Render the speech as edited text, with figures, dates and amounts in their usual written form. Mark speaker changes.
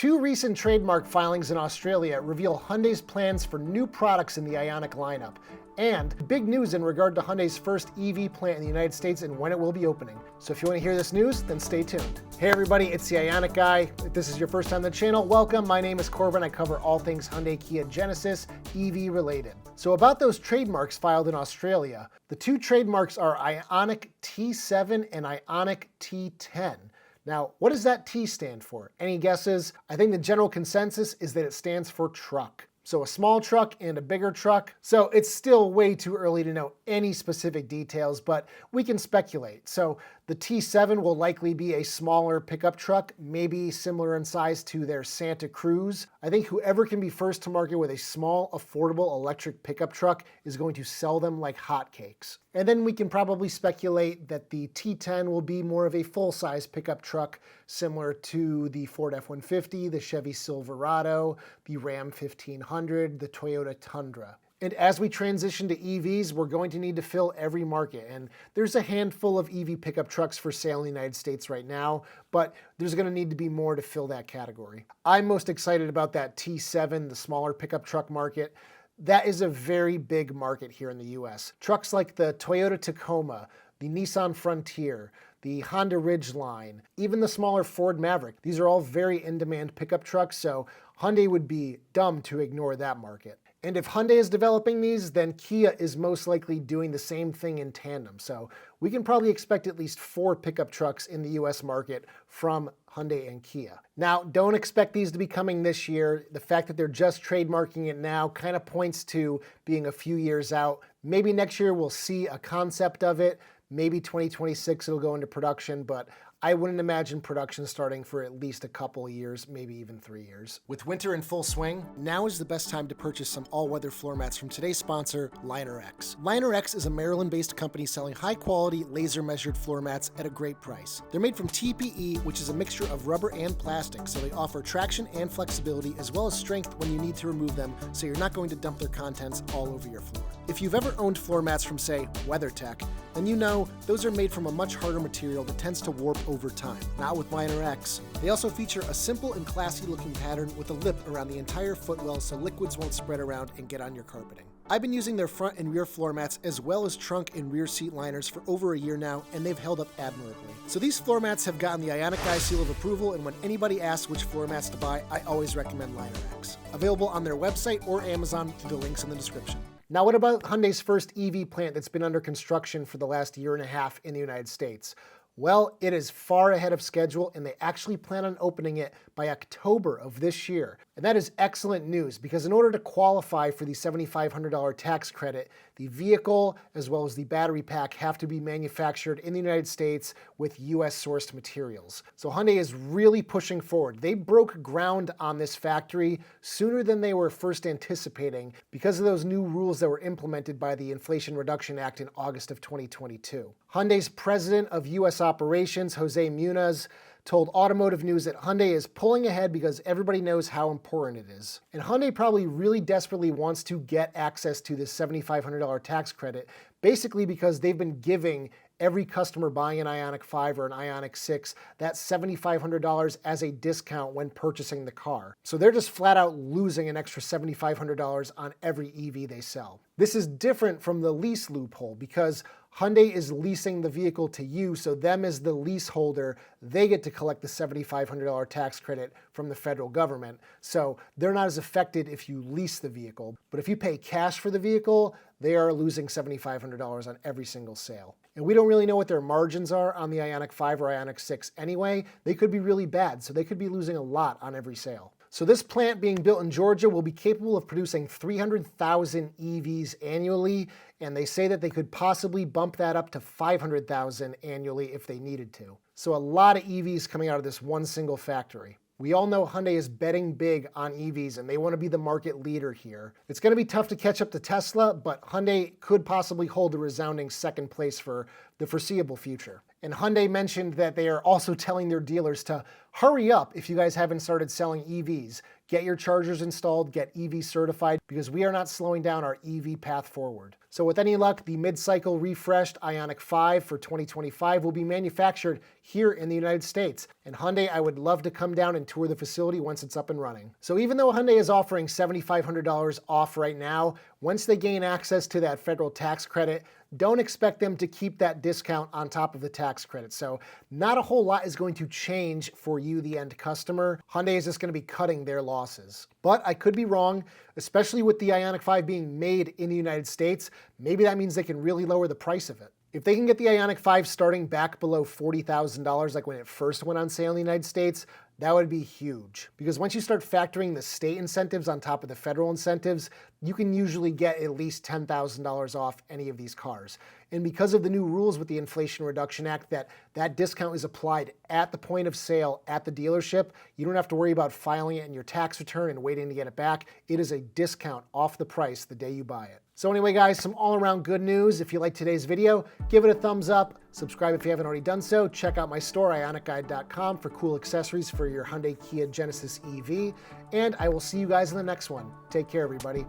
Speaker 1: Two recent trademark filings in Australia reveal Hyundai's plans for new products in the Ioniq lineup, and big news in regard to Hyundai's first EV plant in the United States and when it will be opening. So if you want to hear this news, then stay tuned. Hey everybody, it's the Ioniq guy. If this is your first time on the channel, welcome. My name is Corbin. I cover all things Hyundai, Kia, Genesis, EV related. So about those trademarks filed in Australia, the two trademarks are Ioniq T7 and Ioniq T10. Now, what does that T stand for? Any guesses? I think the general consensus is that it stands for truck. So a small truck and a bigger truck. So it's still way too early to know any specific details, but we can speculate. So the T7 will likely be a smaller pickup truck, maybe similar in size to their Santa Cruz. I think whoever can be first to market with a small, affordable electric pickup truck is going to sell them like hotcakes. And then we can probably speculate that the T10 will be more of a full-size pickup truck, similar to the Ford F-150, the Chevy Silverado, the Ram 1500, the Toyota Tundra. And as we transition to EVs, we're going to need to fill every market. And there's a handful of EV pickup trucks for sale in the United States right now, but there's going to need to be more to fill that category. I'm most excited about that T7, the smaller pickup truck market. That is a very big market here in the US. Trucks like the Toyota Tacoma, the Nissan Frontier, the Honda Ridgeline, even the smaller Ford Maverick. These are all very in-demand pickup trucks, so Hyundai would be dumb to ignore that market. And if Hyundai is developing these, then Kia is most likely doing the same thing in tandem. So we can probably expect at least 4 pickup trucks in the US market from Hyundai and Kia. Now, don't expect these to be coming this year. The fact that they're just trademarking it now kind of points to being a few years out. Maybe next year we'll see a concept of it. Maybe 2026 it'll go into production, but I wouldn't imagine production starting for at least a couple of years, maybe even 3 years. With winter in full swing, now is the best time to purchase some all-weather floor mats from today's sponsor, LinerX. LinerX is a Maryland-based company selling high-quality, laser-measured floor mats at a great price. They're made from TPE, which is a mixture of rubber and plastic, so they offer traction and flexibility as well as strength when you need to remove them, so you're not going to dump their contents all over your floor. If you've ever owned floor mats from, say, WeatherTech, then you know those are made from a much harder material that tends to warp over time. Not with LinerX. They also feature a simple and classy looking pattern with a lip around the entire footwell so liquids won't spread around and get on your carpeting. I've been using their front and rear floor mats as well as trunk and rear seat liners for over a year now, and they've held up admirably. So these floor mats have gotten the Ioniq Guy seal of approval, and when anybody asks which floor mats to buy, I always recommend LinerX. Available on their website or Amazon through the links in the description. Now, what about Hyundai's first EV plant that's been under construction for the last year and a half in the United States? Well, it is far ahead of schedule, and they actually plan on opening it by October of this year. And that is excellent news because in order to qualify for the $7,500 tax credit, the vehicle as well as the battery pack have to be manufactured in the United States with US sourced materials. So Hyundai is really pushing forward. They broke ground on this factory sooner than they were first anticipating because of those new rules that were implemented by the Inflation Reduction Act in August of 2022. Hyundai's president of US operations, Jose Muniz, told Automotive News that Hyundai is pulling ahead because everybody knows how important it is. And Hyundai probably really desperately wants to get access to this $7,500 tax credit, basically because they've been giving every customer buying an Ioniq 5 or an Ioniq 6 that $7,500 as a discount when purchasing the car. So they're just flat out losing an extra $7,500 on every EV they sell. This is different from the lease loophole because Hyundai is leasing the vehicle to you, so them as the leaseholder, they get to collect the $7,500 tax credit from the federal government. So they're not as affected if you lease the vehicle. But if you pay cash for the vehicle, they are losing $7,500 on every single sale. And we don't really know what their margins are on the Ioniq 5 or Ioniq 6 anyway. They could be really bad, so they could be losing a lot on every sale. So this plant being built in Georgia will be capable of producing 300,000 EVs annually, and they say that they could possibly bump that up to 500,000 annually if they needed to. So a lot of EVs coming out of this one single factory. We all know Hyundai is betting big on EVs and they want to be the market leader here. It's going to be tough to catch up to Tesla, but Hyundai could possibly hold a resounding second place for the foreseeable future. And Hyundai mentioned that they are also telling their dealers to hurry up if you guys haven't started selling EVs. Get your chargers installed, get EV certified, because we are not slowing down our EV path forward. So with any luck, the mid-cycle refreshed Ioniq 5 for 2025 will be manufactured here in the United States. And Hyundai, I would love to come down and tour the facility once it's up and running. So even though Hyundai is offering $7,500 off right now, once they gain access to that federal tax credit, don't expect them to keep that discount on top of the tax credit. So not a whole lot is going to change for you, the end customer. Hyundai is just going to be cutting their losses. But I could be wrong, especially with the Ioniq 5 being made in the United States. Maybe that means they can really lower the price of it. If they can get the Ioniq 5 starting back below $40,000 like when it first went on sale in the United States, that would be huge. Because once you start factoring the state incentives on top of the federal incentives, you can usually get at least $10,000 off any of these cars. And because of the new rules with the Inflation Reduction Act, that discount is applied at the point of sale at the dealership, you don't have to worry about filing it in your tax return and waiting to get it back. It is a discount off the price the day you buy it. So anyway, guys, some all-around good news. If you liked today's video, give it a thumbs up. Subscribe if you haven't already done so. Check out my store, ioniqguide.com, for cool accessories for your Hyundai Kia Genesis EV. And I will see you guys in the next one. Take care, everybody.